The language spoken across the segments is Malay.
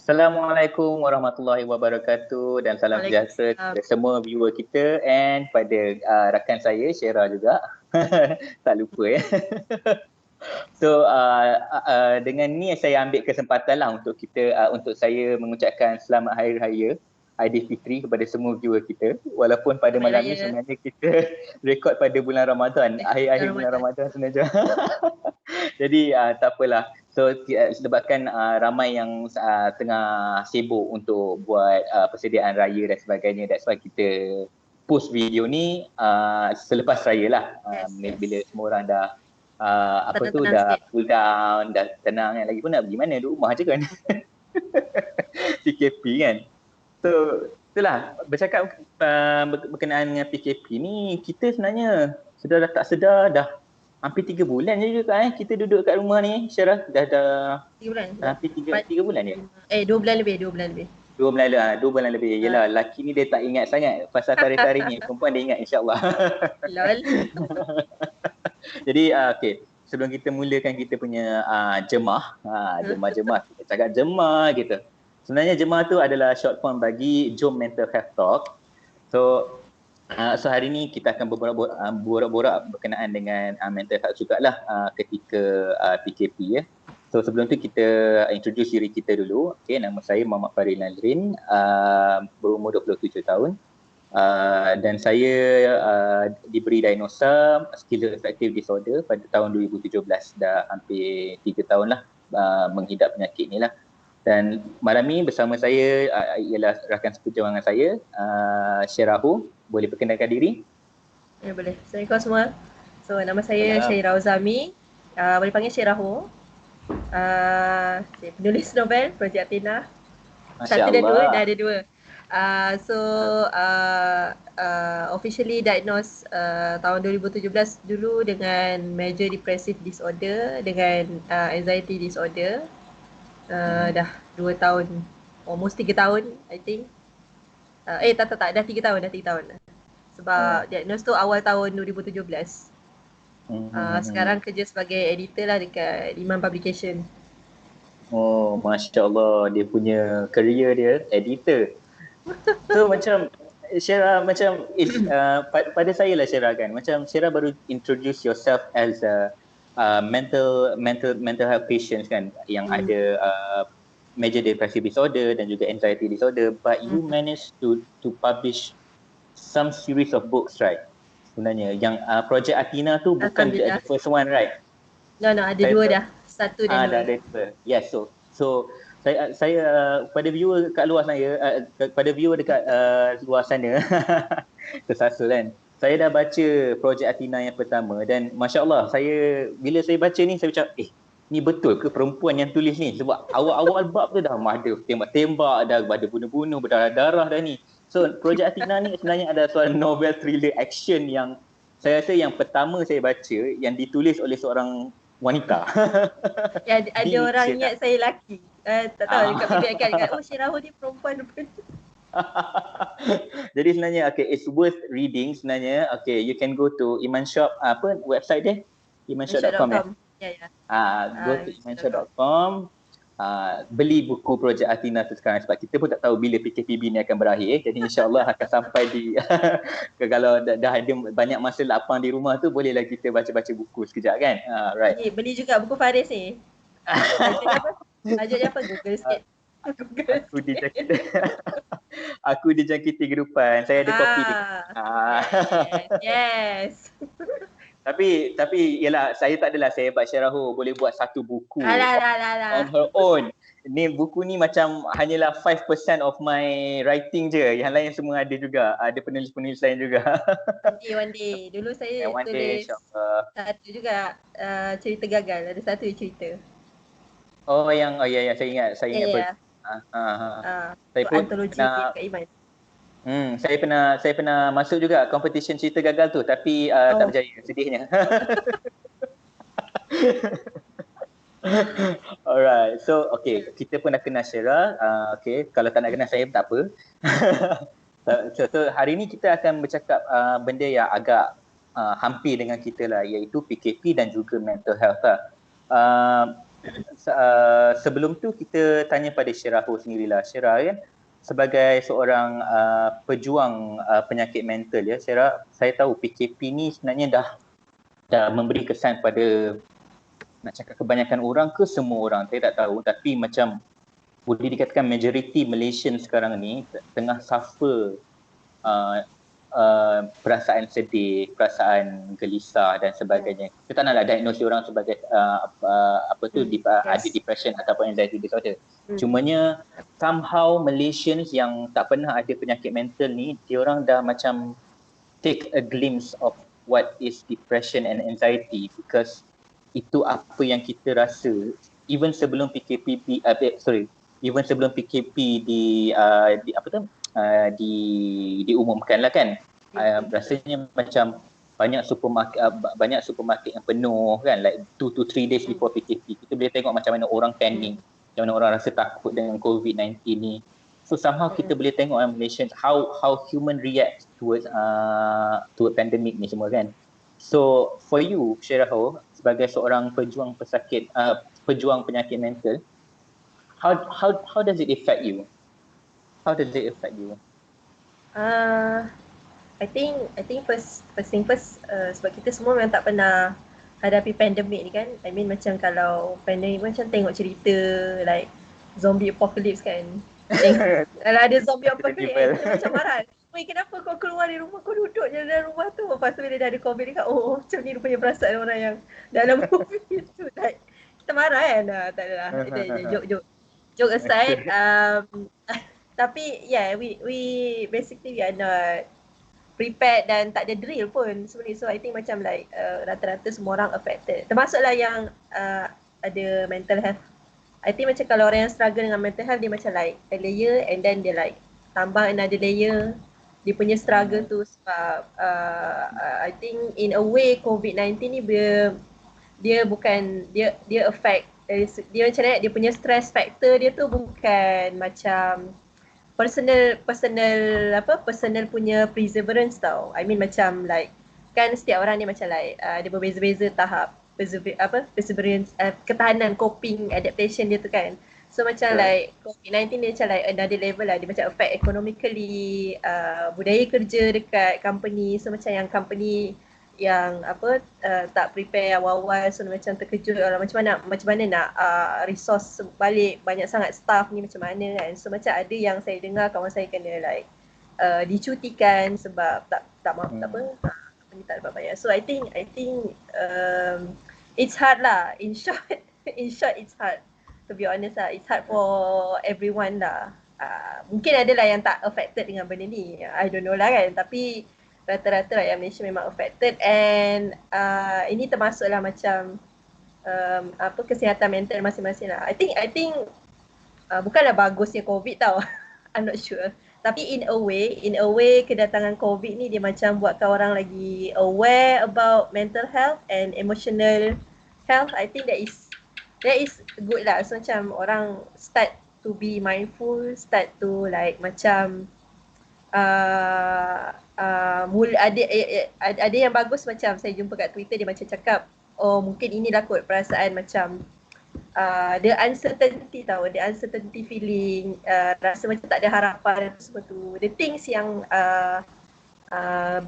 Assalamualaikum warahmatullahi wabarakatuh dan salam sejahtera Waalaikumsalam. kepada semua viewer kita and pada rakan saya Syera juga. Tak lupa ya. So dengan ni saya ambil kesempatan lah untuk untuk saya mengucapkan selamat hari raya Aidilfitri kepada semua viewer kita. Walaupun pada Selamat malam Raya. ni sebenarnya kita rekod pada bulan Ramadan, akhir-akhir bulan Ramadan sebenarnya. Jadi tak apalah. So sebabkan ramai yang tengah sibuk untuk buat persediaan raya dan sebagainya, that's why kita post video ni selepas raya lah. Bila semua orang dah Tenang-tenang dah sikit. cool down, dah tenang kan. Lagi pun nak pergi mana, duduk rumah je kan. PKP kan. So itulah, bercakap berkenaan dengan PKP ni, kita sebenarnya sudah dah tak sedar dah hampir 3 bulan je juga kita duduk kat rumah ni, Syarah. Dah 3 bulan. hampir 3 bulan je. 2 bulan lebih, 2 bulan lebih. 2 bulan lebih. Yelah, lelaki ni dia tak ingat sangat pasal tarikh-tarikh ni. Perempuan dia ingat, insyaAllah. Lol. Jadi okay, sebelum kita mulakan kita punya jemaah, jemaah, kita cakap jemaah gitu. Sebenarnya jemaah tu adalah short form bagi Jom Mental Health Talk. So hari ni kita akan borak-borak berkenaan dengan mental health jugalah ketika PKP ya. So sebelum tu kita introduce diri kita dulu. Okay, nama saya Muhammad Farid Nazrin, berumur 27 tahun. Dan saya diberi diagnosa schizoaffective disorder pada tahun 2017. Dah hampir 3 tahun lah menghidap penyakit ni lah. Dan malam ni bersama saya ialah rakan seperjuangan saya, Syerahu. Boleh perkenalkan diri? Ya, boleh. Assalamualaikum semua. So, nama saya Syairah Uzami. Boleh panggil Syerahu. Saya penulis novel, Projek Athena. Satu dan dua, dah ada 2. Officially diagnosed tahun 2017 dulu dengan major depressive disorder dengan anxiety disorder. Dah 2 tahun, almost 3 tahun I think. Tak, dah 3 tahun, sebab diagnose tu awal tahun 2017. Sekarang kerja sebagai editor lah dekat Iman Publication. Oh, Masya Allah, dia punya career dia editor. So macam Syera, macam pada saya lah Syera kan, macam Syera baru introduce yourself as a mental health patient kan, yang ada major depressive disorder dan juga anxiety disorder, but you managed to publish some series of books, right? Sebenarnya yang Projek Athena tu bukan the first one, right? No, ada 2 dah. 1 dan 2. Dah ada 2. Yes, so saya pada viewer kat luar saya, pada viewer dekat luar sana tersasul kan. Saya dah baca Projek Athena yang pertama dan masya-Allah, bila saya baca ni saya macam ni betul ke perempuan yang tulis ni? Sebab awal-awal bab tu dah ada tembak-tembak, dah ada bunuh-bunuh, berdarah-darah dah ni. So Projek Athena ni sebenarnya ada seorang novel thriller action yang saya rasa yang pertama saya baca yang ditulis oleh seorang wanita. Ya, ada orang ingat saya lelaki. Tak tahu dekat PBI kan, oh Syerahu ni perempuan rupanya. Jadi sebenarnya it's worth reading sebenarnya. You can go to Iman Shop, website dia? imanshop.com ya? Ya. Go to imanshop.com. Beli buku Projek Athena tu sekarang sebab kita pun tak tahu bila PKPB ni akan berakhir. Jadi insyaAllah akan sampai di kalau dah ada banyak masa lapang di rumah tu, bolehlah kita baca-baca buku sekejap kan. Right. Beli juga buku Faris ni. Tajuk apa? Google sikit. Aku dijangkiti kehidupan. Saya ada kopi dia. Yes. Tapi yalah, saya tak adalah saya buat Syerahu boleh buat satu buku on her own. Ni buku ni macam hanyalah 5% of my writing je. Yang lain semua ada juga. Ada penulis-penulis lain juga. One day. Dulu saya tulis satu juga cerita gagal. Ada satu cerita. Ya, saya ingat. Saya pun antologi kat Iman. Saya pernah masuk juga competition cerita gagal tu, tapi tak berjaya, sedihnya. Alright, so kita pun dah kenal Syera. Kalau tak nak kenal saya tak apa. So hari ni kita akan bercakap benda yang agak hampir dengan kita lah, iaitu PKP dan juga mental health lah. sebelum tu kita tanya pada Syirah sendirilah. Syirah kan sebagai seorang pejuang penyakit mental ya, Syirah, saya tahu PKP ni sebenarnya dah memberi kesan pada, nak cakap kebanyakan orang ke semua orang, saya tak tahu, tapi macam boleh dikatakan majoriti Malaysian sekarang ni tengah suffer perasaan sedih, perasaan gelisah dan sebagainya. Kita tak naklah diagnose orang sebagai ada depression ataupun anxiety disorder. Cumanya somehow Malaysians yang tak pernah ada penyakit mental ni, diorang dah macam take a glimpse of what is depression and anxiety, because itu apa yang kita rasa even sebelum PKP diumumkan lah kan. Rasanya macam banyak supermarket yang penuh kan, like 2 to 3 days before PKP. Kita boleh tengok macam mana orang panik, macam mana orang rasa takut dengan COVID-19 ni. So somehow kita boleh tengok Malaysians how human react towards pandemic ni semua kan. So for you, Syirah, sebagai seorang pejuang penyakit mental, how does it affect you? How does it affect you? I think first thing first, sebab kita semua memang tak pernah hadapi pandemik ni kan. I mean macam kalau pandemik macam tengok cerita like zombie apocalypse kan. Kalau ada zombie apocalypse kan, kita macam marah. Weh, kenapa kau keluar dari rumah, kau duduk je dalam rumah tu. Lepas tu bila dah ada COVID ni kan, macam ni rupanya perasaan orang yang dalam COVID tu. Like, kita marah kan. Tak adalah. Joke aside. Tapi yeah, we basically we are not prepared dan tak ada drill pun sebenarnya. So I think macam like rata-rata semua orang affected. Termasuklah yang ada mental health. I think macam kalau orang yang struggle dengan mental health, dia macam like a layer and then dia like tambah another layer. Dia punya struggle tu sebab I think in a way COVID-19 ni dia bukan, dia affect, dia macam mana, dia punya stress factor dia tu bukan macam personal punya perseverance tau. I mean macam like kan setiap orang ni macam like dia berbeza-beza tahap perseverance, ketahanan, coping, adaptation dia tu kan. So macam like COVID-19 dia macam like another level lah. Dia macam affect economically, budaya kerja dekat company. So macam yang company yang tak prepare awal-awal, so macam terkejut lah macam mana nak resource balik banyak sangat staff ni macam mana kan. So macam ada yang saya dengar kawan saya kena like dicutikan sebab tak dapat bayar. So I think it's hard lah. In short it's hard, to be honest lah. It's hard for everyone lah. Mungkin ada lah yang tak affected dengan benda ni, I don't know lah kan, tapi rata-rata rakyat Malaysia memang affected. And ini termasuklah macam kesihatan mental masing-masing lah. I think bukanlah bagusnya COVID tau. I'm not sure. Tapi in a way kedatangan COVID ni dia macam buatkan orang lagi aware about mental health and emotional health. I think that is good lah. So macam orang start to be mindful, start to like macam ada yang bagus. Macam saya jumpa kat Twitter, dia macam cakap, oh mungkin inilah kot perasaan macam the uncertainty feeling, rasa macam tak ada harapan semua tu. The things yang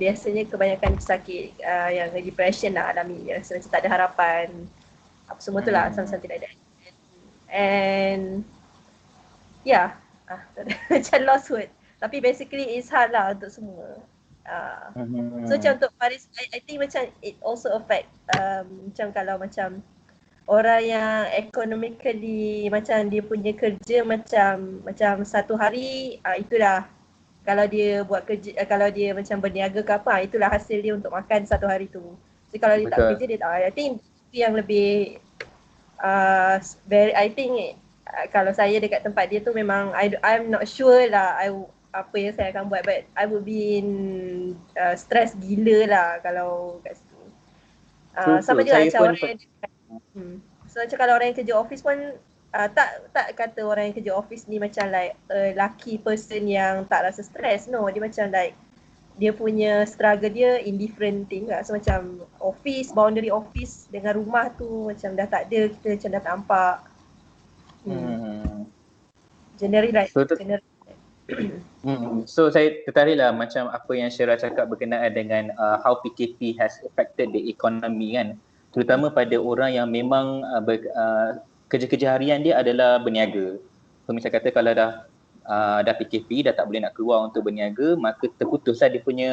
biasanya kebanyakan pesakit yang depression lah alami, rasa macam tak ada harapan, apa semua tu lah, sama-sama tidak ada. And yeah, macam lost word. Tapi basically it's hard lah untuk semua. So macam untuk Faris, I think macam it also affect macam kalau macam orang yang economically macam dia punya kerja macam satu hari itulah, kalau dia buat kerja, kalau dia macam berniaga ke apa, itulah hasil dia untuk makan satu hari tu. So kalau dia tak kerja, dia tak, I think itu yang lebih I think kalau saya dekat tempat dia tu memang I'm not sure lah apa yang saya akan buat, but I would be in stress gila lah kalau kat situ. Sama juga macam orang yang so macam kalau orang yang kerja office pun tak kata orang yang kerja office ni macam like lucky person yang tak rasa stress. No, dia macam like dia punya struggle dia in different thing lah. So macam office, boundary office dengan rumah tu macam dah tak ada, kita macam dah tak nampak. Generally like, So, generally. So saya tertariklah macam apa yang Syirah cakap berkenaan dengan how PKP has affected the economy kan. Terutama pada orang yang memang kerja-kerja harian dia adalah berniaga. So misal kata kalau dah PKP, dah tak boleh nak keluar untuk berniaga, maka terputuslah dia punya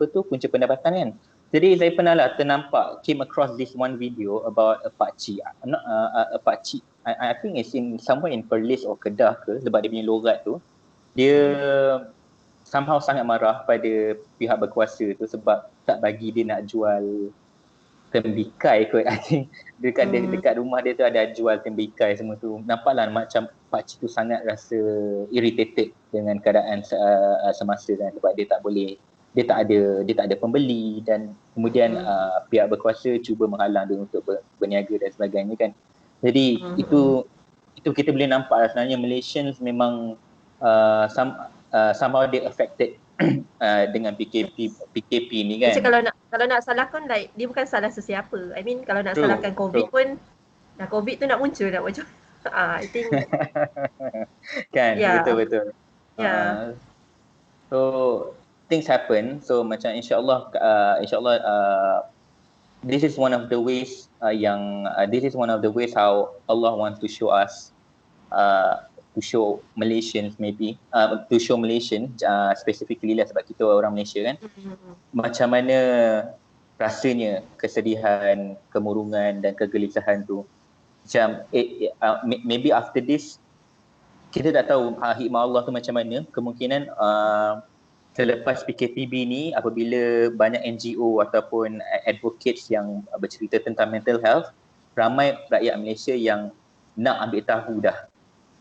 punca pendapatan kan. Jadi saya pernah lah ternampak, came across this one video about a pakcik. A pakcik, I think it's in somewhere in Perlis or Kedah ke, sebab dia punya logat tu. Dia somehow sangat marah pada pihak berkuasa tu sebab tak bagi dia nak jual tembikai kot. I think dekat rumah dia tu ada jual tembikai semua tu. Nampaklah macam pakcik tu sangat rasa irritated dengan keadaan semasa kan, sebab dia tak ada pembeli dan kemudian pihak berkuasa cuba menghalang dia untuk berniaga dan sebagainya kan. Jadi itu kita boleh nampak lah sebenarnya Malaysians memang somehow they affected dengan PKP ni kan. Macam kalau nak salahkan like dia bukan salah sesiapa. I mean kalau nak salahkan COVID pun COVID tu nak muncul macam I think kan betul. So things happen. So macam insyaallah this is one of the ways how Allah wants to show us to show Malaysians maybe to show Malaysian specifically lah sebab kita orang Malaysia kan, macam mana rasanya kesedihan, kemurungan dan kegelisahan tu. Macam maybe after this kita tak tahu hikmah Allah tu macam mana. Kemungkinan selepas PKPB ni, apabila banyak NGO ataupun advocates yang bercerita tentang mental health, ramai rakyat Malaysia yang nak ambil tahu dah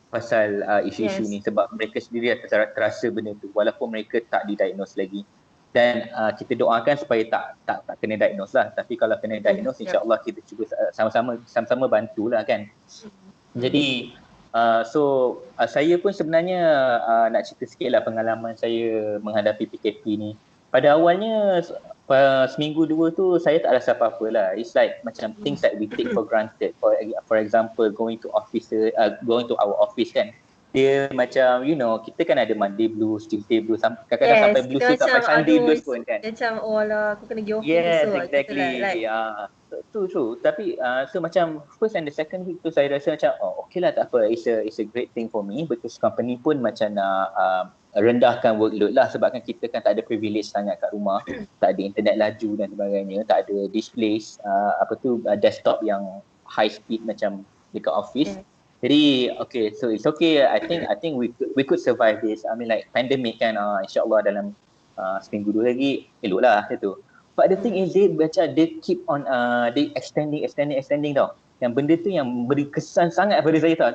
pasal isu-isu ni sebab mereka sendiri terasa benda tu walaupun mereka tak didiagnose lagi. Dan kita doakan supaya tak kena diagnose lah. Tapi kalau kena diagnose, insya-Allah kita cuba sama-sama bantulah kan. Jadi saya pun sebenarnya nak cerita sikit lah pengalaman saya menghadapi PKP ni. Pada awalnya seminggu dua tu saya tak rasa apa-apa lah. It's like macam things that we take for granted. For example, going to our office kan. Dia macam kita kan ada Monday blues, Tuesday blues, kadang-kadang sampai blues tu sampai Sunday blues pun kan. Macam lah aku kena pergi office besok. Yes, exactly. True. Tapi so macam first and the second week tu saya rasa macam okay lah, tak apa. It's a great thing for me because company pun macam nak rendahkan workload lah sebab kan kita kan tak ada privilege sangat kat rumah, tak ada internet laju dan sebagainya, tak ada displays desktop yang high speed macam dekat office. Jadi okay, so it's okay. I think we could survive this. I mean like pandemic kan, insyaAllah dalam seminggu dua lagi eloklah itu. But the thing is they keep on they extending tau. Yang benda tu yang beri kesan sangat pada saya tau.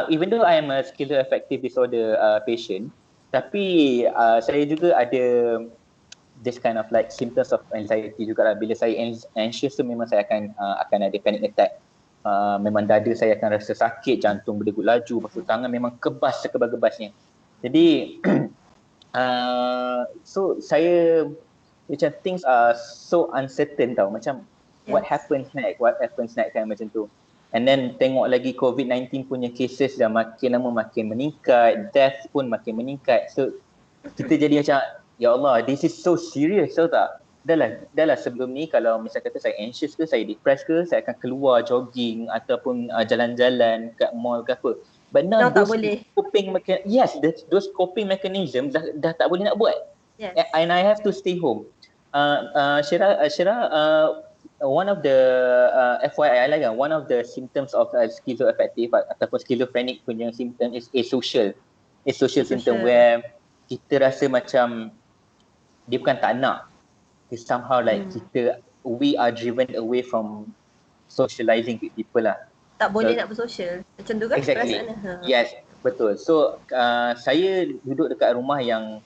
Even though I am a schizoaffective disorder patient, tapi saya juga ada this kind of like symptoms of anxiety jugalah. Bila saya anxious tu memang saya akan ada panic attack. Memang dada saya akan rasa sakit, jantung berdegup laju, lepas tu tangan memang kebas sekebas-kebasnya. Jadi so saya macam things are so uncertain tau, macam what happens next kan macam tu. And then tengok lagi COVID-19 punya cases dah makin lama makin meningkat, death pun makin meningkat. So kita jadi macam ya Allah, this is so serious tau tak. Dah lah sebelum ni kalau misal kata saya anxious ke, saya depressed ke, saya akan keluar jogging ataupun jalan-jalan kat mall ke apa. But now those coping mechanism dah tak boleh nak buat. Yes. And I have to stay home. Syirah, one of the FYI lah kan, one of the symptoms of schizoaffective ataupun schizophrenic punya symptom is asocial symptom where kita rasa macam dia bukan tak nak, somehow like we are driven away from socializing with people lah. Tak boleh nak bersosial. Macam tu kan perasaan. Yes, betul. So saya duduk dekat rumah yang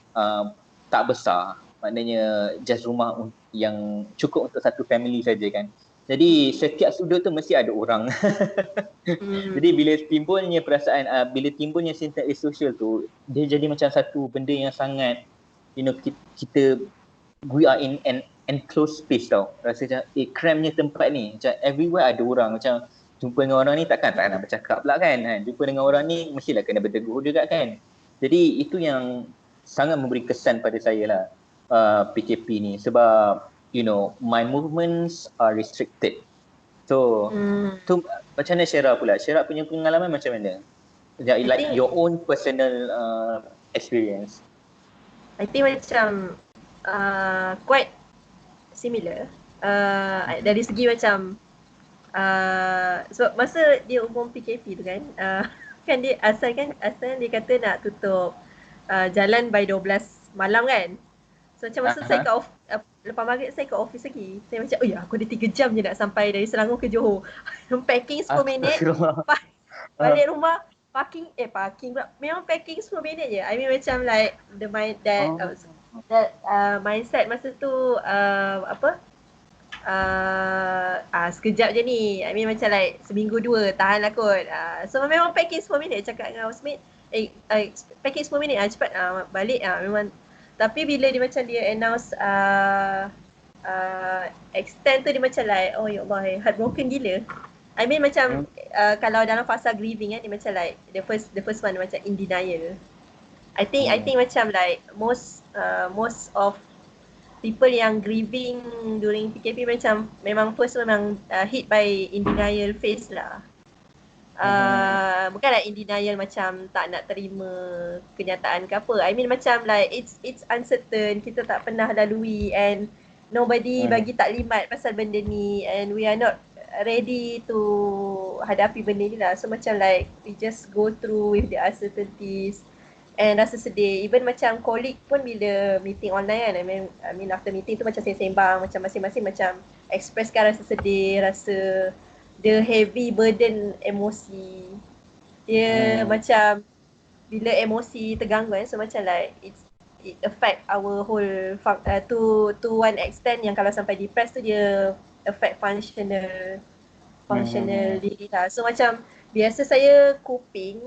tak besar. Maknanya just rumah yang cukup untuk satu family saja kan. Jadi setiap sudut tu mesti ada orang. Jadi bila timbulnya perasaan, bila timbulnya sintaktik social tu, dia jadi macam satu benda yang sangat, kita we are in an enclosed space tau. Rasa macam crampnya tempat ni, macam everywhere ada orang. Macam jumpa dengan orang ni tak nak bercakap pula kan. Jumpa dengan orang ni mestilah kena bertegur juga kan. Jadi itu yang sangat memberi kesan pada saya lah, PKP ni. Sebab my movements are restricted. So tu macam mana Syera pula? Syera punya pengalaman macam mana? Like your own personal experience. I think macam quite similar. Dari segi macam so masa dia umum PKP tu kan, kan dia asal dia kata nak tutup jalan by 12 malam kan. So macam masa saya lepas maghrib saya ke office lagi. Saya macam, aku ada 3 jam je nak sampai dari Selangor ke Johor. Packing 10 minit, balik rumah, parking pula. Memang packing 10 minit je. I mean macam like the mind that mindset masa tu sekejap je ni. I mean macam like seminggu 2 tahan lah kot. So memang packing 10 minit, cakap dengan housemate packing 10 minit cepat balik memang. Tapi bila dia macam dia announce extend tu, dia macam like ya Allah, heartbroken gila. I mean macam kalau dalam fasa grieving kan, dia macam like the first one macam in denial. I think macam like most of people yang grieving during PKP memang first memang hit by in denial phase lah. Bukanlah in denial macam tak nak terima kenyataan ke apa. I mean macam like it's uncertain, kita tak pernah lalui and nobody bagi taklimat pasal benda ni and we are not ready to hadapi benda ni lah. So macam like we just go through with the uncertainties and rasa sedih. Even macam colleague pun bila meeting online kan, I mean after meeting tu macam sembang, macam masing-masing macam expresskan rasa sedih, rasa the heavy burden emosi. Dia macam bila emosi terganggu kan, so macam like it affect our whole to one extent yang kalau sampai depressed tu dia affect functional diri lah. So macam biasa saya coping,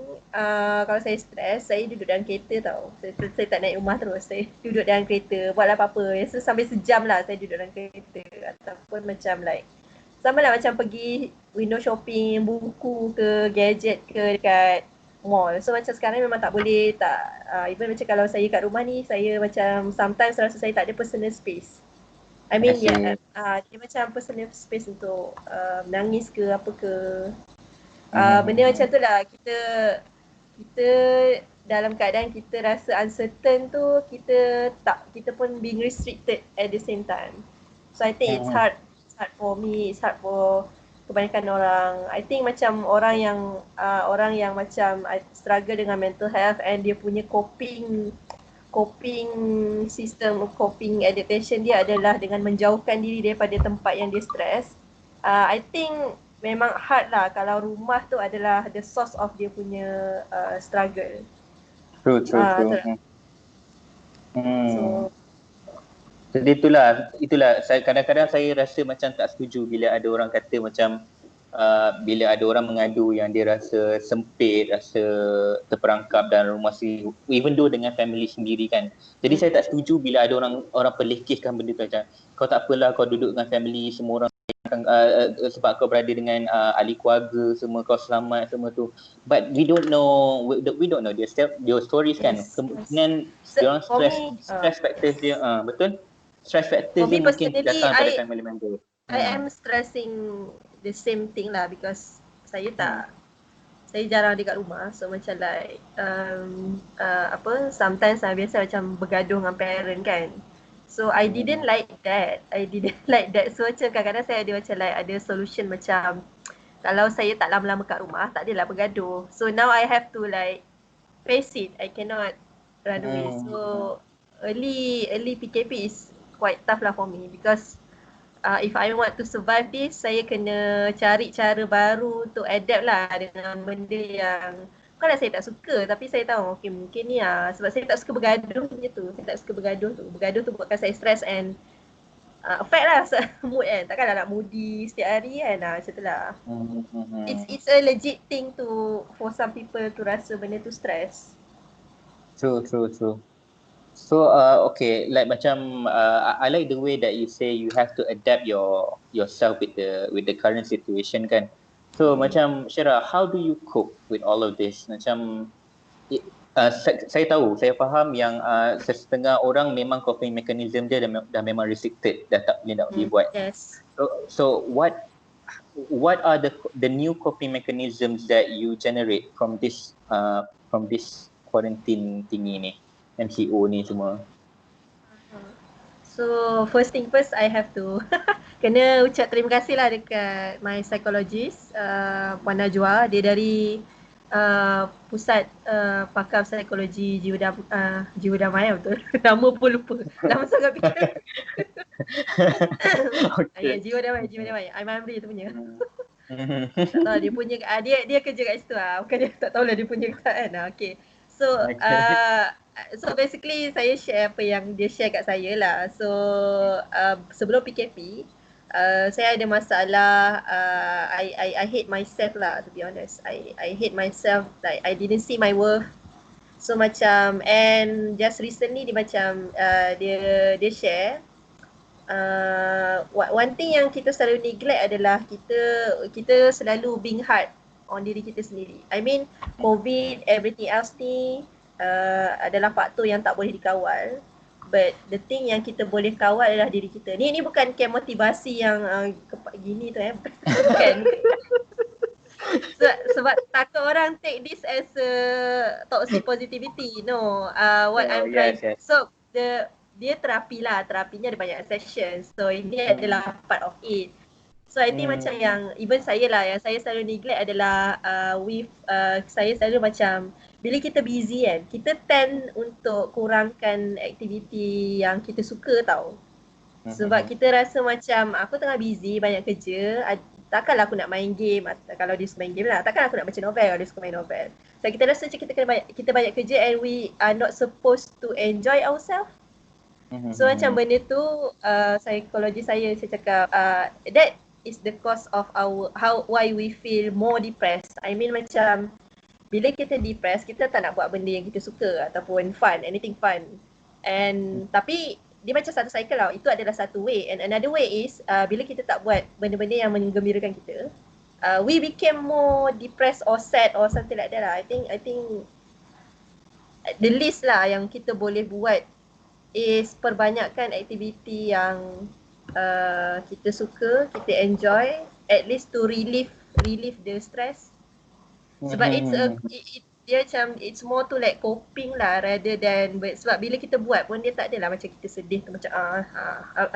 kalau saya stres, saya duduk dalam kereta tau. Saya tak naik rumah terus, saya duduk dalam kereta, buat apa-apa. Biasa sampai sejam lah saya duduk dalam kereta. Ataupun macam like sama lah macam pergi window shopping, buku ke, gadget ke dekat mall. So macam sekarang memang tak boleh, even macam kalau saya kat rumah ni, saya macam sometimes rasa saya tak ada personal space. I mean dia macam personal space untuk menangis ke apa ke. Benda macam tu lah, kita dalam keadaan kita rasa uncertain tu, kita pun being restricted at the same time. So I think it's hard for me, it's hard for kebanyakan orang. I think macam orang yang macam struggle dengan mental health and dia punya coping system, coping adaptation dia adalah dengan menjauhkan diri daripada tempat yang dia stres. I think memang hard lah kalau rumah tu adalah the source of dia punya struggle. True. So jadi itulah saya kadang-kadang saya rasa macam tak setuju bila ada orang kata macam bila ada orang mengadu yang dia rasa sempit, rasa terperangkap dalam rumah sendiri, even though dengan family sendiri kan. Jadi saya tak setuju bila ada orang pelekehkan benda tu macam kau tak apalah, kau duduk dengan family, semua orang sebab kau berada dengan ahli keluarga, semua kau selamat semua tu. But we don't know their stories kan. Kemungkinan diorang stress factors dia betul. Stress factors dia mungkin datang pada family member. I am stressing the same thing lah because saya jarang dekat rumah. So macam like sometimes biasa macam bergaduh dengan parent kan. So I didn't like that. So macam kadang-kadang saya ada macam like ada solution macam kalau saya tak lama-lama kat rumah, tak adalah bergaduh. So now I have to like face it. I cannot run away. So early PKP is quite tough lah for me because if I want to survive this, saya kena cari cara baru untuk adapt lah dengan benda yang bukanlah saya tak suka, tapi saya tahu mungkin ni sebab saya tak suka bergaduh je tu. Saya tak suka bergaduh tu. Bergaduh tu buatkan saya stress and affect lah mood kan. Takkanlah nak moody setiap hari kan. Macam tu lah. It's a legit thing for some people to rasa benda tu stress. True. So okay, like macam I like the way that you say you have to adapt yourself with the current situation kan. So macam Syara, how do you cope with all of this? Macam saya faham yang setengah orang memang coping mechanism dia dah memang restricted, dah tak boleh nak dibuat. Yes. So what are the new coping mechanisms that you generate from this quarantine thingy ni, MCO ni semua? So first thing first, I have to kena ucap terima kasih lah dekat my psychologist, Puan Najwa. Dia dari pusat pakar psikologi jiwa damai, betul. Nama pun lupa. Lama sangat fikir. Okay. Jiwa damai. Imamri tu punya. Tak tahu dia punya dia kerja kat situ lah. Bukan dia tak tahulah dia punya kan. Okay. So basically saya share apa yang dia share kat saya lah. So sebelum PKP saya ada masalah, I hate myself lah, to be honest. I hate myself, like I didn't see my worth. So macam, and just recently dia macam dia share one thing yang kita selalu neglect adalah kita selalu being hard on diri kita sendiri. I mean COVID, everything else ni adalah faktor yang tak boleh dikawal. But the thing yang kita boleh kawal adalah diri kita. Ni bukan kayak motivasi yang gini tu bukan. Sebab takut orang take this as a toxic positivity. No, what I'm trying. Yes. So dia terapinya ada banyak sessions. So ini adalah part of it. So I think macam yang even saya lah, yang saya selalu neglect adalah saya selalu macam bila kita busy kan, kita tend untuk kurangkan aktiviti yang kita suka tau. Sebab kita rasa macam aku tengah busy, banyak kerja, takkanlah aku nak main game, kalau dia suka main game lah, takkan aku nak baca novel kalau dia suka main novel. So kita rasa macam kita banyak kerja and we are not supposed to enjoy ourselves. So macam benda tu psikologi saya cakap that is the cause of why we feel more depressed. I mean macam bila kita depressed, kita tak nak buat benda yang kita suka ataupun fun, anything fun. And tapi dia macam satu cycle tau. Itu adalah satu way. And another way is bila kita tak buat benda-benda yang menggembirakan kita, we became more depressed or sad or something like that lah. I think the least lah yang kita boleh buat is perbanyakkan aktiviti yang kita suka, kita enjoy, at least to relieve the stress. Sebab dia macam it's more to like coping lah rather than, sebab bila kita buat pun dia tak adalah macam kita sedih tu macam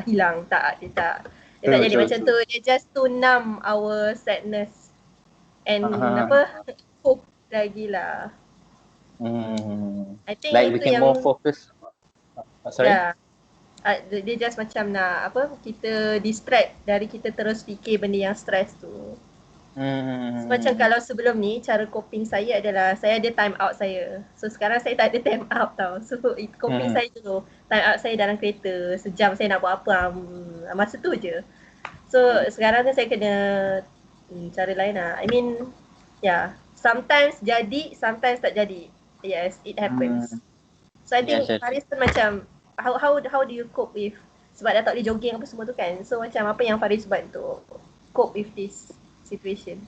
hilang, dia tak jadi macam tu. Dia just to numb our sadness and hope lagi lah. I think like we can more focus. Sorry? Yeah. Dia just macam nak kita distract dari kita terus fikir benda yang stress tu. So, macam kalau sebelum ni cara coping saya adalah saya ada time out saya. So sekarang saya tak ada time out tau. So coping saya dulu, time out saya dalam kereta, sejam saya nak buat apa, masa tu je. So sekarang ni saya kena cara lain lah. I mean sometimes jadi, sometimes tak jadi. Yes, it happens. So I think Faris pun macam how do you cope with, sebab dah tak boleh jogging apa semua tu kan. So macam apa yang Faris buat untuk cope with this situation?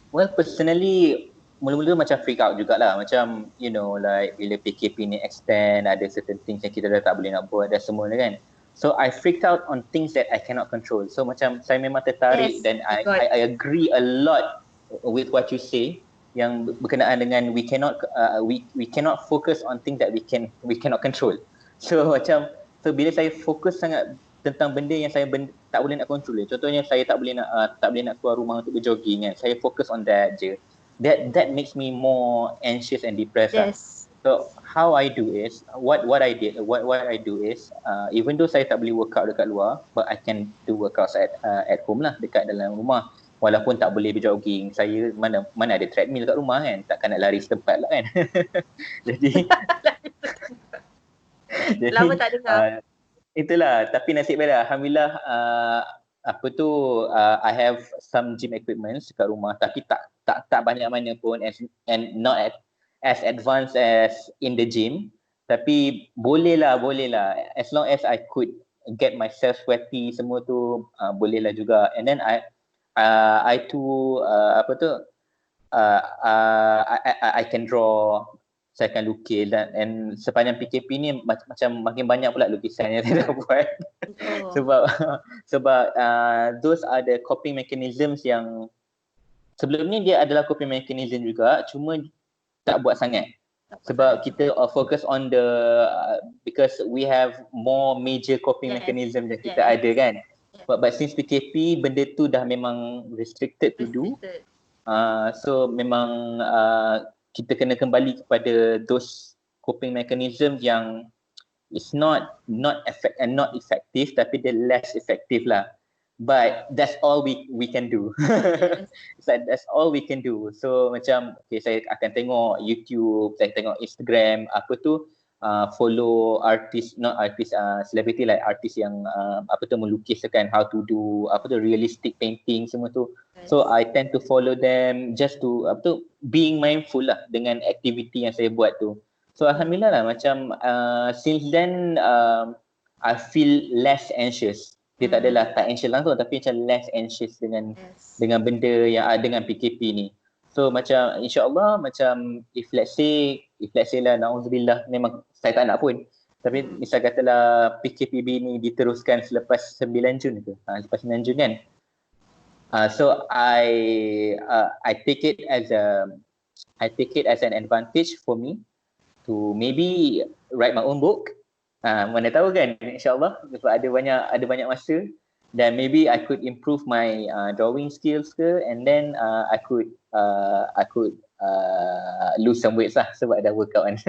Well, personally mula-mula macam freak out jugalah. Macam you know, like bila PKP ni extend, ada certain things yang kita dah tak boleh nak buat dan semua kan. So I freaked out on things that I cannot control. So macam saya memang tertarik, dan I agree a lot with what you say yang berkenaan dengan we cannot focus on things that we cannot control. So macam bila saya fokus sangat tentang benda yang saya tak boleh nak control. Contohnya saya tak boleh nak keluar rumah untuk berjogging kan. Saya fokus on that je. That makes me more anxious and depressed. Yes. So how I do is what I do is even though saya tak boleh workout dekat luar, but I can do workouts at home lah, dekat dalam rumah. Walaupun tak boleh berjogging, saya mana ada treadmill kat rumah kan. Takkan nak lari setempat lah kan. Jadi Lama tak dengar. itulah, tapi nasib baik lah. Alhamdulillah I have some gym equipments kat rumah, tapi tak banyak mana pun, and not as advanced as in the gym. Tapi boleh lah, as long as I could get myself sweaty semua tu, boleh lah juga. And then I too I can draw, saya akan lukis, dan sepanjang PKP ni macam makin banyak pula lukisan yang saya dah buat. sebab those are the coping mechanisms yang sebelum ni dia adalah coping mechanism juga, cuma tak buat sangat. Sebab kita focus on the because we have more major coping mechanism yang kita ada kan. But since PKP, benda tu dah memang restricted to do. So memang kita kena kembali kepada those coping mechanism yang is not effective, tapi dia less effective lah. But that's all we can do. That's all we can do. So macam saya akan tengok YouTube, saya tengok Instagram, follow celebrity like artis yang melukis kan, how to do realistic painting semua tu. So I tend to follow them just to being mindful lah dengan aktiviti yang saya buat tu. So alhamdulillah lah, macam since then I feel less anxious. Dia tak adalah tak anxious langsung, tapi macam less anxious dengan benda yang dengan PKP ni. So macam insya-Allah, macam if let's say lah, na'udzubillah, memang saya tak nak pun. Tapi misal katalah PKPB ni diteruskan selepas 9 Jun ke? Lepas 9 Jun kan? So I take it as an advantage for me to maybe write my own book. Mana tahu kan, insyaAllah, sebab ada banyak masa, dan maybe I could improve my drawing skills ke, and then I could lose some weight lah sebab dah workout kan.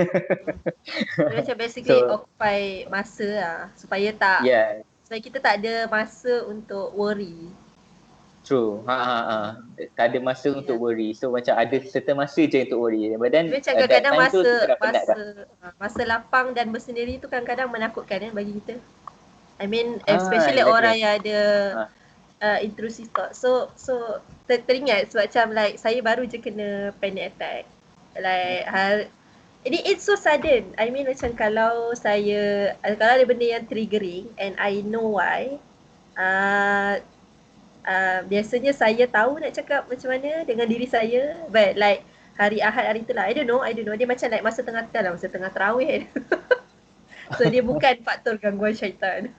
Macam basically occupy masa lah, supaya kita tak ada masa untuk worry. True. Tak ada masa untuk worry. So macam ada certain masa je untuk worry. But then macam kadang-kadang masa lapang dan bersendiri tu kadang-kadang menakutkan bagi kita. I mean especially orang yang ada intrusive thought. So teringat sebab macam like saya baru je kena panic attack. Like it's so sudden. I mean macam kalau ada benda yang triggering and I know why, biasanya saya tahu nak cakap macam mana dengan diri saya, but like hari Ahad hari tu lah, I don't know, dia macam like masa tengah tarawih. So dia bukan faktor gangguan syaitan.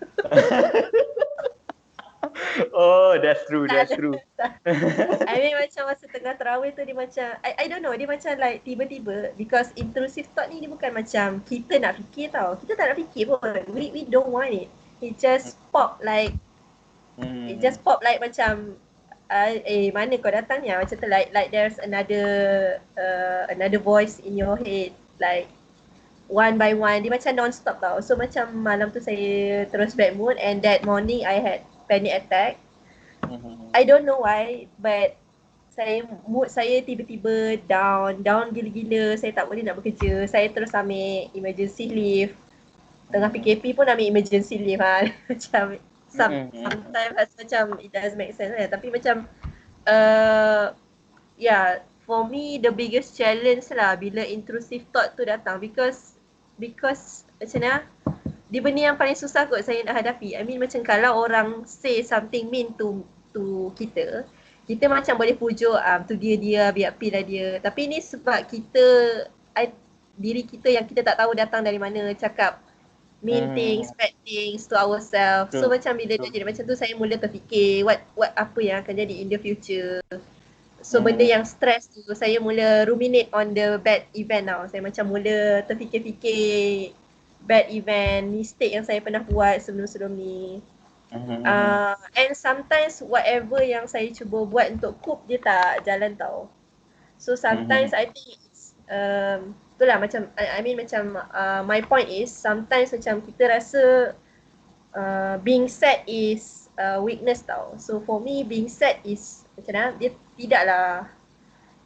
Oh, that's true. I mean macam masa tengah tarawih tu dia macam I don't know, dia macam like tiba-tiba, because intrusive thought ni dia bukan macam kita nak fikir tau. Kita tak nak fikir pun. We don't want it. It just pop like it just pop like macam mana kau datang ni, macam tu, like there's another voice in your head, like one by one, dia macam non-stop tau. So macam malam tu saya terus bad mood, and that morning I had panic attack. I don't know why, but mood saya tiba-tiba down gila-gila. Saya tak boleh nak bekerja. Saya terus ambil emergency leave. Tengah PKP pun ambil emergency leave macam sometimes macam it does make sense lah. Tapi macam for me the biggest challenge lah bila intrusive thought tu datang, because macam mana, dia benda yang paling susah kot saya nak hadapi. I mean macam kalau orang say something mean to kita macam boleh pujuk tu dia biar pilih dia. Tapi ni sebab diri kita yang kita tak tahu datang dari mana cakap mean things, bad things to ourselves. So macam bila dia jadi macam tu, saya mula terfikir apa yang akan jadi in the future. So benda yang stress tu, saya mula ruminate on the bad event now. Saya macam mula terfikir-fikir bad event, mistake yang saya pernah buat sebelum-sebelum ni. And sometimes whatever yang saya cuba buat untuk cope, dia tak jalan tau. So sometimes I think it's itulah macam I mean macam my point is sometimes macam kita rasa being sad is weakness tau. So for me being sad is macam mana,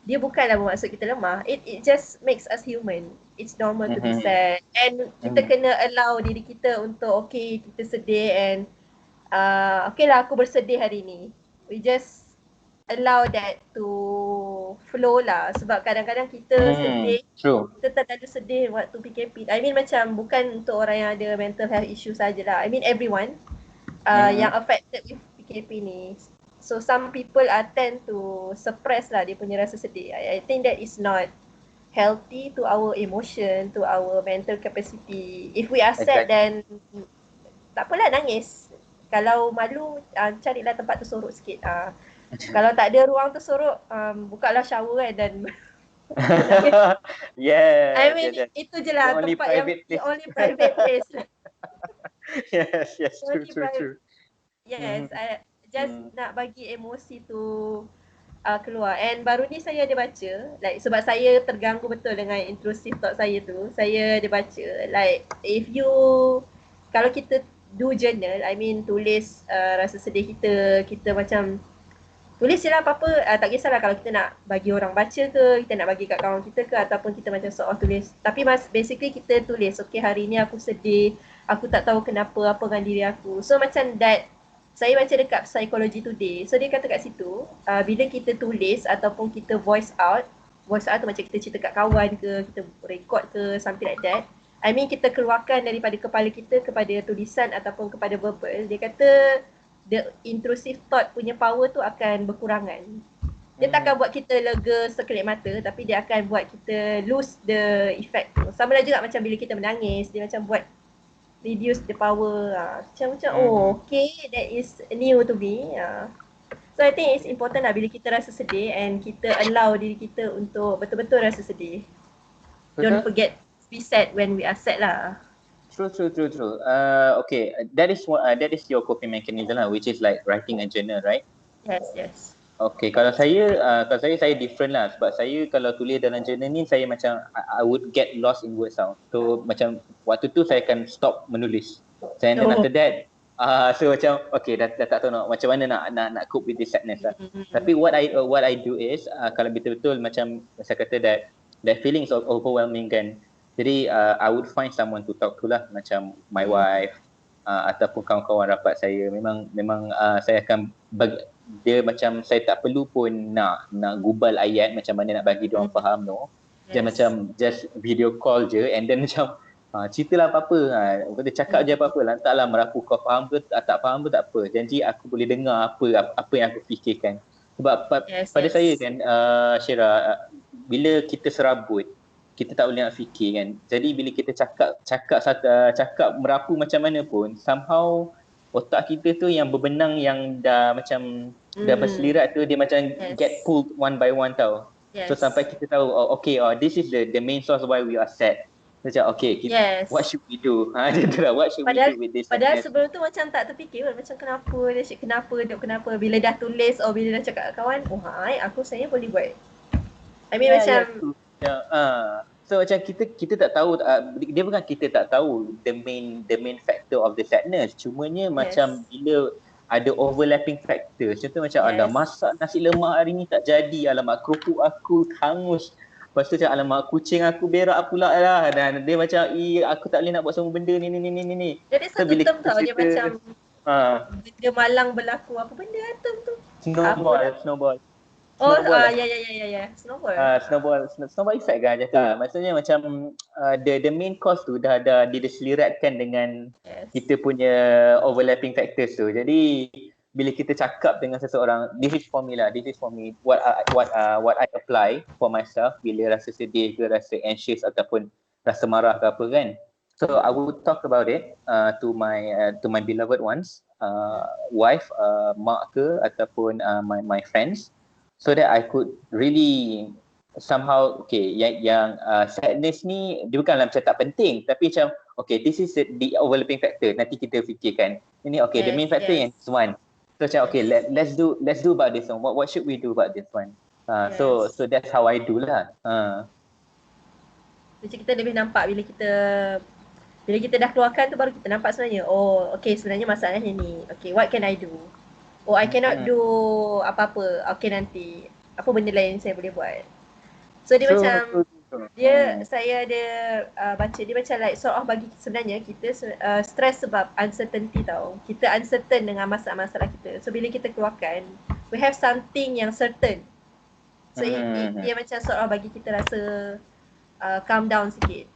dia bukanlah bermaksud kita lemah. It just makes us human. It's normal to be sad. And kita kena allow diri kita untuk okay, kita sedih and okay lah aku bersedih hari ni. We just allow that to flow lah. Sebab kadang-kadang kita sedih, kita terlalu sedih waktu PKP. I mean macam bukan untuk orang yang ada mental health issue sajalah. I mean everyone yang affected with PKP ni. So some people tend to suppress lah dia punya rasa sedih. I think that is not healthy to our emotion, to our mental capacity. If we are sad, then tak apalah nangis. Kalau malu, carilah tempat tersorok sikit. Kalau tak ada ruang tersorok, bukalah shower kan dan yeah. I mean itu je lah tempat yang only private place. Yes, true. Yes, just nak bagi emosi tu keluar. And baru ni saya ada baca, like sebab saya terganggu betul dengan intrusive thought saya tu. Saya ada baca like if you, kalau kita do journal, I mean tulis rasa sedih kita macam tulis je lah apa-apa, tak kisahlah kalau kita nak bagi orang baca ke, kita nak bagi kat kawan kita ke, ataupun kita macam sort of tulis. Tapi basically kita tulis, okay hari ni aku sedih, aku tak tahu kenapa, apa dengan diri aku. So macam that, saya baca dekat Psychology Today. So dia kata kat situ, bila kita tulis ataupun kita voice out tu macam kita cerita kat kawan ke, kita record ke, something like that. I mean kita keluarkan daripada kepala kita kepada tulisan ataupun kepada verbal. Dia kata the intrusive thought punya power tu akan berkurangan. Dia tak akan buat kita lega sekelip mata, tapi dia akan buat kita lose the effect tu. Sama lah juga macam bila kita menangis, dia macam buat reduce the power. Macam oh okay, that is new to me. So I think it's important lah bila kita rasa sedih and kita allow diri kita untuk betul-betul rasa sedih. Don't forget to be sad when we are sad lah. True. Okay, that is your coping mechanism lah, which is like writing a journal, right? Yes. Okay, kalau saya different lah. Sebab saya kalau tulis dalam journal ni, saya macam I would get lost in words tau. So macam waktu tu saya akan stop menulis. And then after that, so macam okay, dah tak tahu macam mana nak cope with this sadness lah. Tapi what I do is kalau betul-betul macam saya kata that feelings of overwhelming kan. Jadi I would find someone to talk to lah, macam my wife ataupun kawan-kawan rapat saya. Memang saya akan dia macam saya tak perlu pun nak gubal ayat macam mana nak bagi diorang faham Dia macam just video call je and then macam ceritalah apa-apa. Kita cakap je apa-apa, lantaklah merapu kau faham ke tak faham ke tak apa. Janji aku boleh dengar apa yang aku fikirkan. Sebab pada saya kan Syira, bila kita serabut, kita tak boleh nak fikir kan. Jadi bila kita cakap merapu macam mana pun, somehow otak kita tu yang berbenang, yang dah macam dah berselirat tu, dia macam get pulled one by one tau. So sampai kita tahu this is the main source why we are sad. Macam what should we do? What should we do with this? Padahal sebelum tu macam tak terfikir pun, macam kenapa bila dah tulis bila dah cakap kawan, aku sebenarnya boleh buat. I mean macam so macam kita tak tahu, dia bukan kita tak tahu the main factor of the sadness. Cumanya macam bila ada overlapping factor. Contoh macam ada masak nasi lemak hari ni tak jadi, alamak kerupuk aku hangus. Lepas tu macam alamak kucing aku berak pula lah. Dan dia macam aku tak boleh nak buat semua benda ni. Jadi satu term tau dia macam dia malang berlaku apa benda term tu? Snowball. Ya. Snowball effect kan jatuh. Maksudnya macam the main cause tu dah diseliratkan dengan kita punya overlapping factors tu. Jadi bila kita cakap dengan seseorang, this is for me what I apply for myself bila rasa sedih ke, rasa anxious ataupun rasa marah ke apa kan. So I would talk about it to my beloved ones, wife, mak ke ataupun my friends. So that I could really somehow yang sadness ni dia bukanlah macam tak penting, tapi macam this is the overlapping factor, nanti kita fikirkan ini the main factor yang this one. So macam let's do about this one. What should we do about this one? So that's how I do lah. Macam kita lebih nampak bila kita dah keluarkan tu, baru kita nampak sebenarnya sebenarnya masalahnya ni. What can I do? I cannot do apa-apa. Nanti apa benda lain saya boleh buat. So dia macam Saya ada baca dia macam like sort of bagi sebenarnya kita stress sebab uncertainty tau. Kita uncertain dengan masalah-masalah kita. So bila kita keluarkan, we have something yang certain. So dia macam sort of bagi kita rasa calm down sikit.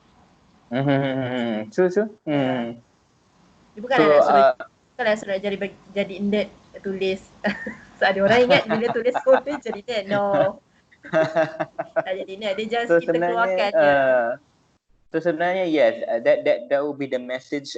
True. Dia bukanlah suruh jadi nerd tulis. So ada orang ingat bila tulis code tu jadi nerd. No. Tak jadi nerd. Dia just kita keluarkan je. So sebenarnya yes, that will be the message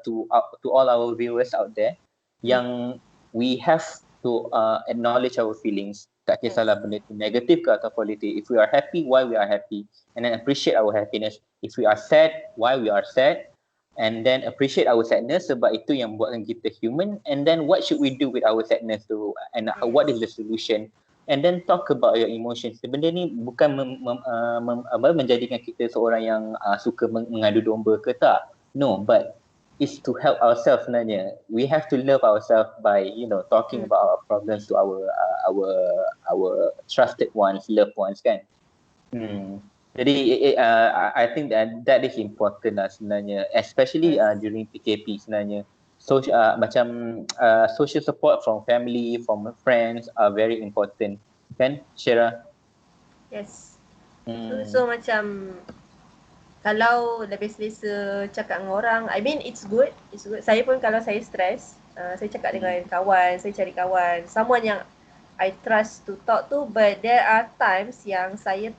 to all our viewers out there yang we have to acknowledge our feelings. Tak kisahlah benda tu negatif ke atau positif. If we are happy, why we are happy, and then appreciate our happiness. If we are sad, why we are sad, and then appreciate our sadness sebab itu yang buatkan kita human. And then what should we do with our sadness tu, and what is the solution? And then talk about your emotions. Benda ni bukan menjadikan kita seorang yang suka mengadu domba ke tak. No, but it's to help ourselves sebenarnya. We have to love ourselves by talking about our problems to our trusted ones, loved ones kan. Jadi I think that is important lah sebenarnya, especially during PKP sebenarnya. So social support from family, from friends are very important kan, Syera? Yes. So macam kalau lebih selesa cakap dengan orang, I mean it's good. Saya pun kalau saya stress, saya cakap dengan kawan, saya cari kawan, someone yang I trust to talk to. But there are times yang saya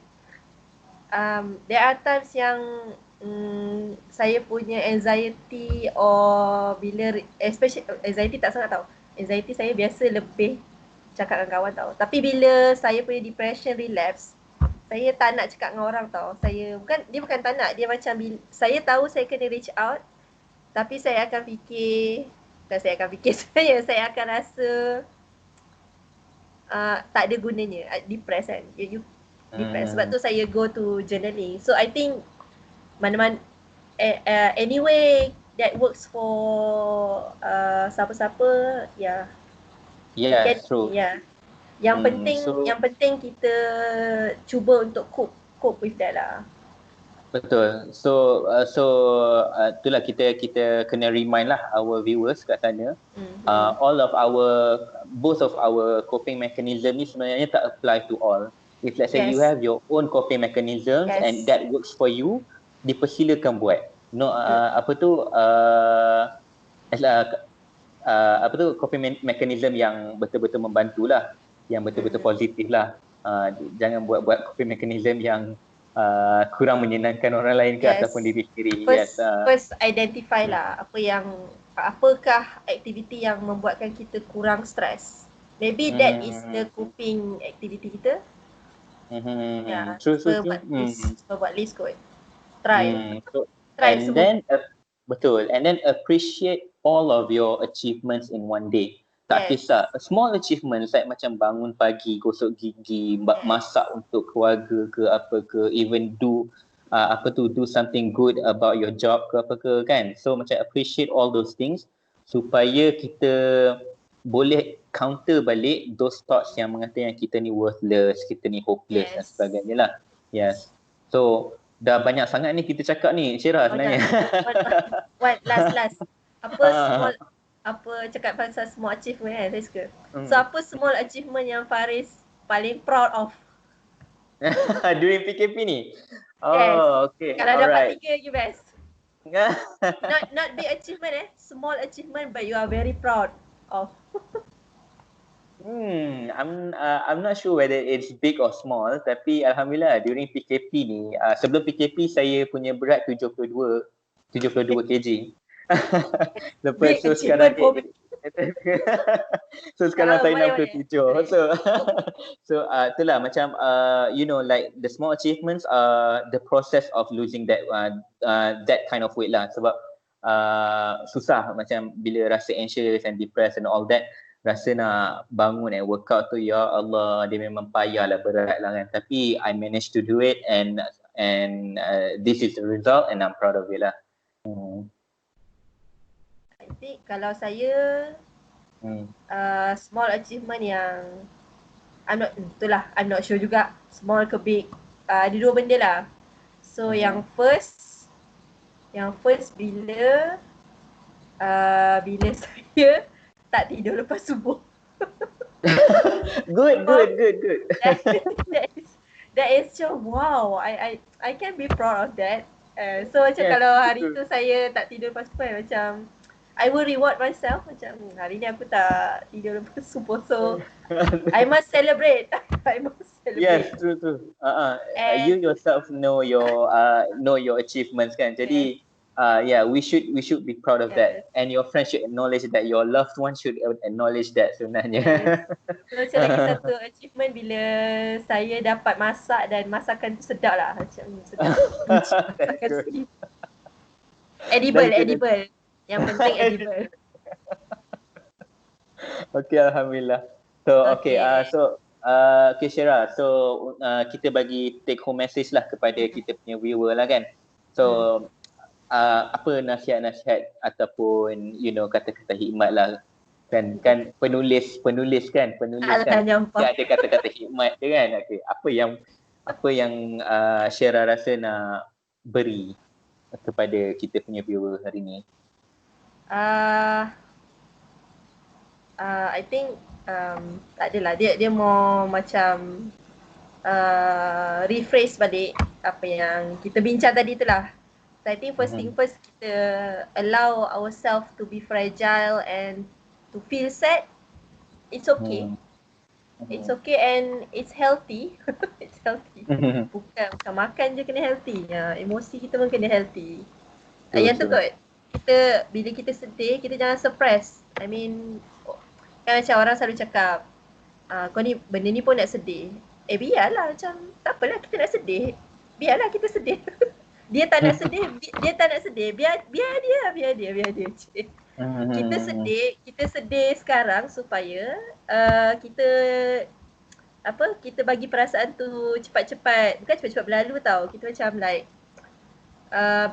saya punya anxiety, or bila especially anxiety tak sangat tau. Anxiety saya biasa lebih cakap dengan kawan tau. Tapi bila saya punya depression relapse, saya tak nak cakap dengan orang tau. Dia bukan tak nak, dia macam saya tahu saya kena reach out, tapi saya akan fikir saya akan rasa tak ada gunanya, depressed kan. Depressed. Sebab tu saya go to journaling. So I think mana-mana anyway that works for siapa-siapa, true. Yang penting kita cuba untuk cope with that lah. Betul. So itulah kita kena remind lah our viewers kat sana. Both of our coping mechanism ni sebenarnya tak apply to all. If let's say you have your own coping mechanisms and that works for you, dipersilakan buat. Coping mechanism yang betul-betul membantulah, yang betul-betul positif lah. Jangan buat coping mechanism yang kurang menyenangkan orang lain ke ataupun diri sendiri. First identify lah apakah aktiviti yang membuatkan kita kurang stres. Maybe that is the coping activity kita. True. Buat list kot. Try and semua. Then betul, and then appreciate all of your achievements in one day. Tak kisah small achievements like macam bangun pagi, gosok gigi, masak untuk keluarga ke apa ke, even do something good about your job ke apa ke kan. So macam appreciate all those things supaya kita boleh counter balik those thoughts yang mengatakan kita ni worthless, kita ni hopeless dan sebagainya lah. So dah banyak sangat ni kita cakap ni, Syera sebenarnya. Last cakap pasal small achievement kan, saya suka. So apa small achievement yang Faris paling proud of during PKP ni? Okay. Kalau dapat 3 lagi best. Not big achievement small achievement but you are very proud of. I'm not sure whether it's big or small, tapi alhamdulillah during PKP ni, sebelum PKP saya punya berat 72 kg. Lepas tu sekarang sekarang saya 67. So itulah macam like the small achievements are the process of losing that kind of weight lah. Sebab susah macam bila rasa anxious and depressed and all that, rasa nak bangun and workout tu, ya Allah, dia memang payah lah, berat lah kan. Tapi I managed to do it, and this is the result and I'm proud of it lah. I think kalau saya small achievement yang I'm not sure juga small ke big, ada dua benda lah. So yang first bila saya tak tidur lepas subuh. Good. That is so wow. I can be proud of that. So macam kalau hari tu saya tak tidur lepas subuh, macam I will reward myself, macam hari ni aku tak tidur lepas subuh, so I must celebrate. I must celebrate. Yes, true. You yourself know your achievements kan. Jadi yeah, we should be proud of that, and your friends should acknowledge that, your loved one should acknowledge that sebenarnya. So macam lagi satu achievement bila saya dapat masak dan masakan tu sedap lah, macam sedap. Edible. Yang penting edible. Okay, alhamdulillah. So okay, Syera, so kita bagi take home message lah kepada kita punya viewer lah kan. So apa nasihat-nasihat ataupun kata-kata hikmat lah kan penulis kan dia ada kata-kata hikmat dia kan. Okay, apa yang Syera rasa nak beri kepada kita punya viewer hari ni? I think tak adalah, dia mau macam rephrase balik apa yang kita bincang tadi tu lah. So I think first thing first, kita allow ourselves to be fragile and to feel sad. It's okay. It's okay and it's healthy. It's healthy. Bukan makan je kena healthy. Emosi kita pun kena healthy. Yang tu kot. Bila kita sedih, kita jangan suppress. I mean, kan macam orang selalu cakap, kau ni benda ni pun nak sedih. Biarlah, macam tak apalah kita nak sedih. Biarlah kita sedih. Dia tak nak sedih, biar dia. Kita sedih sekarang supaya kita bagi perasaan tu cepat-cepat, bukan cepat-cepat berlalu tau. Kita macam like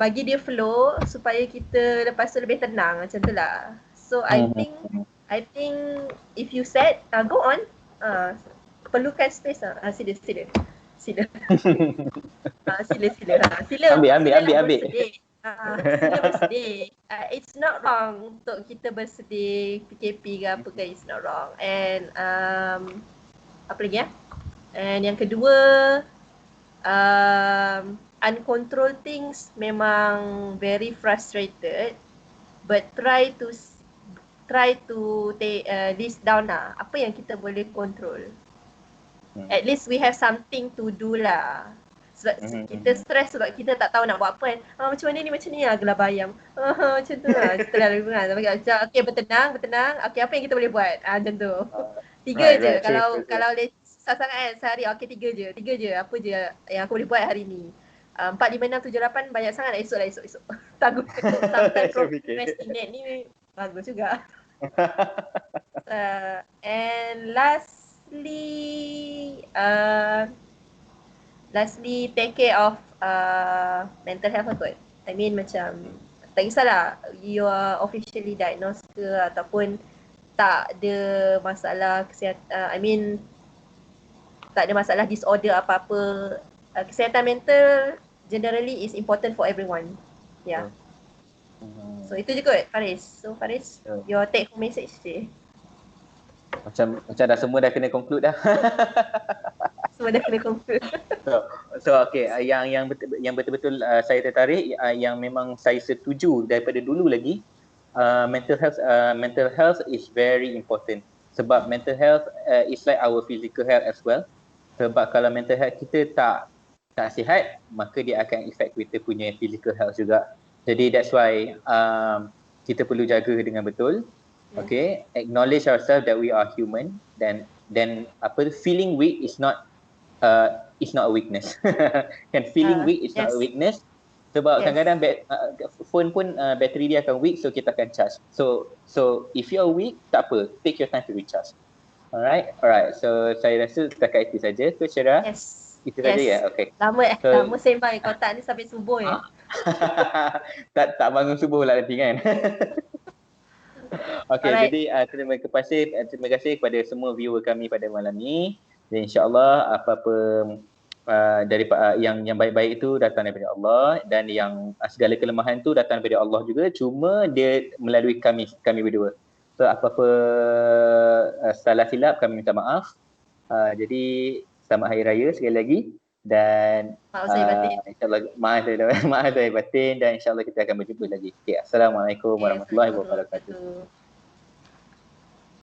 bagi dia flow supaya kita lepas tu lebih tenang, macam tu lah. So I think if you sad, go on. Perlukan space lah. Sila. Sila. Ambil. Sila bersedih. It's not wrong untuk kita bersedih, PKP ke apa ke, it's not wrong. And apa lagi And yang kedua, uncontrolled things memang very frustrated, but try to take list down lah apa yang kita boleh control. At least we have something to do lah. Sebab kita stress sebab kita tak tahu nak buat apa kan. Macam mana ni gelar bayam. Macam tu lah. Kita dah lalu kan. Okay, bertenang. Okay, apa yang kita boleh buat? Macam tu. 3 je. Kalau susah sangat kan sehari, okay 3 je. Apa je yang aku boleh buat hari ni. 4, 5, 6, 7, 8 banyak sangat. Esok. Tangguh. Sometimes procrastinate ni bagus juga. And lastly take care of mental health kot. I mean macam tak kisahlah you are officially diagnosed ke ataupun tak ada masalah kesihatan, tak ada masalah disorder apa-apa, kesihatan mental generally is important for everyone. Yeah. So itu je kot Faris. So Faris, your take home message je. Macam dah semua dah kena conclude dah. Semua dah kena conclude. So okay, yang betul-betul saya tertarik, yang memang saya setuju daripada dulu lagi, mental health is very important. Sebab mental health is like our physical health as well. Sebab kalau mental health kita tak sihat, maka dia akan affect kita punya physical health juga. Jadi that's why kita perlu jaga dengan betul. Okay, acknowledge ourselves that we are human. Then feeling weak is not a weakness. Feeling weak is not a weakness. Sebab kadang-kadang phone pun bateri dia akan weak, so kita akan charge. So if you are weak, tak apa, take your time to recharge. Alright. So saya rasa setakat itu saja. So Syera, itu saja ya. Okay. Lama sembang kotak ni sampai subuh ya. tak bangun subuh lah nanti kan. Okay, jadi terima kasih kepada semua viewer kami pada malam ni. Dan insyaAllah apa-apa yang baik-baik itu datang daripada Allah, dan yang segala kelemahan itu datang daripada Allah juga, cuma dia melalui kami berdua. So apa-apa salah silap kami minta maaf. Jadi selamat hari raya sekali lagi, dan Maaf saya batin. insyaAllah maaf dari batin, dan insyaAllah kita akan berjumpa lagi. Okay, Assalamualaikum Okay, warahmatullahi Assalamualaikum wabarakatuh. warahmatullahi wabarakatuh.